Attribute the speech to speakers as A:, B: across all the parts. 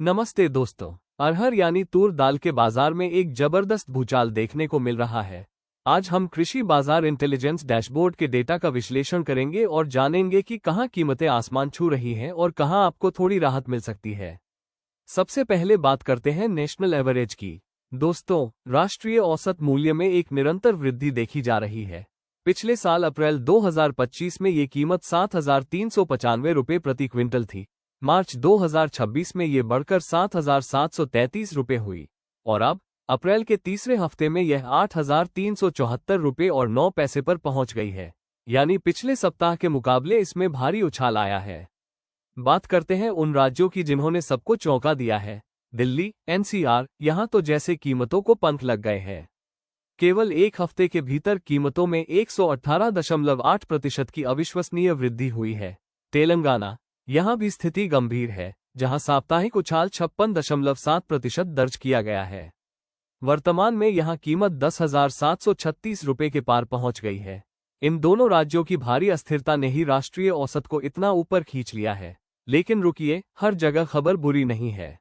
A: नमस्ते दोस्तों। अरहर यानी तूर दाल के बाजार में एक जबरदस्त भूचाल देखने को मिल रहा है। आज हम कृषि बाजार इंटेलिजेंस डैशबोर्ड के डेटा का विश्लेषण करेंगे और जानेंगे कि कहां कीमतें आसमान छू रही हैं और कहां आपको थोड़ी राहत मिल सकती है। सबसे पहले बात करते हैं नेशनल एवरेज की। दोस्तों, राष्ट्रीय औसत मूल्य में एक निरंतर वृद्धि देखी जा रही है। पिछले साल अप्रैल 2025 में ये कीमत 7,395 रुपये प्रति क्विंटल थी। मार्च 2026 में ये बढ़कर 7,733 रुपये हुई और अब अप्रैल के तीसरे हफ्ते में यह 8,374 रुपये और 9 पैसे पर पहुंच गई है। यानी पिछले सप्ताह के मुकाबले इसमें भारी उछाल आया है। बात करते हैं उन राज्यों की जिन्होंने सबको चौंका दिया है। दिल्ली, एनसीआर, यहां तो जैसे कीमतों को पंख लग गए हैं। केवल एक हफ्ते के भीतर कीमतों में 118.8% की अविश्वसनीय वृद्धि हुई है। तेलंगाना, यहां भी स्थिति गंभीर है, जहां साप्ताहिक उछाल 56.7% दर्ज किया गया है। वर्तमान में यहां कीमत 10,736 रुपये के पार पहुंच गई है। इन दोनों राज्यों की भारी अस्थिरता ने ही राष्ट्रीय औसत को इतना ऊपर खींच लिया है। लेकिन रुकिए, हर जगह खबर बुरी नहीं है।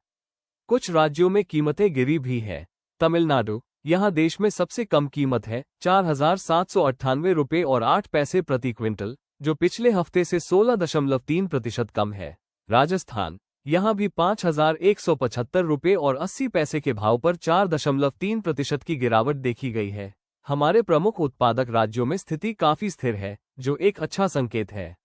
A: कुछ राज्यों में कीमतें गिरी भी है। तमिलनाडु, यहां देश में सबसे कम कीमत है 4,798 रुपये और 8 पैसे प्रति क्विंटल, जो पिछले हफ्ते से 16.3% कम है। राजस्थान, यहां भी 5,175 रुपये और 80 पैसे के भाव पर 4.3% की गिरावट देखी गई है। हमारे प्रमुख उत्पादक राज्यों में स्थिति काफी स्थिर है, जो एक अच्छा संकेत है।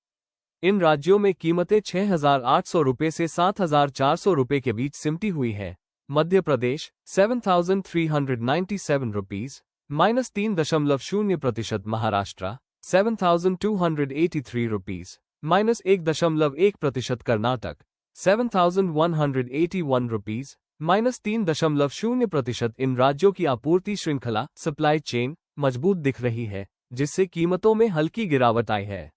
A: इन राज्यों में कीमतें 6,800 रुपये से 7,400 रुपये के बीच सिमटी हुई है। Madhya Pradesh 7,397 rupees -3.0%। Maharashtra 7,283 rupees -1.1%। Karnataka 7,181 rupees -3.0%। इन राज्यों की आपूर्ति श्रृंखला सप्लाई चेन मजबूत दिख रही है, जिससे कीमतों में हल्की गिरावट आई है।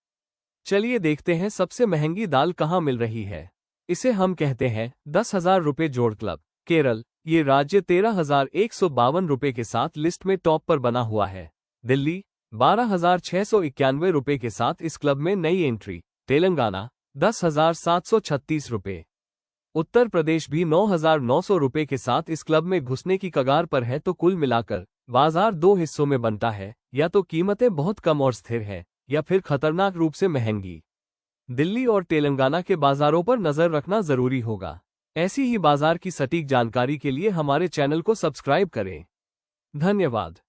A: चलिए देखते हैं सबसे महंगी दाल कहां मिल रही है। इसे हम कहते हैं 10,000 रुपये जोड़ क्लब। केरल, ये राज्य 13,152 रुपये के साथ लिस्ट में टॉप पर बना हुआ है। दिल्ली 12,691 रुपये के साथ इस क्लब में नई एंट्री। तेलंगाना 10,736 रुपये। उत्तर प्रदेश भी 9,900 रुपये के साथ इस क्लब में घुसने की कगार पर है। तो कुल मिलाकर बाजार दो हिस्सों में बनता है, या तो कीमतें बहुत कम और स्थिर है, या फिर खतरनाक रूप से महंगी। दिल्ली और तेलंगाना के बाजारों पर नजर रखना जरूरी होगा। ऐसी ही बाजार की सटीक जानकारी के लिए हमारे चैनल को सब्सक्राइब करें। धन्यवाद।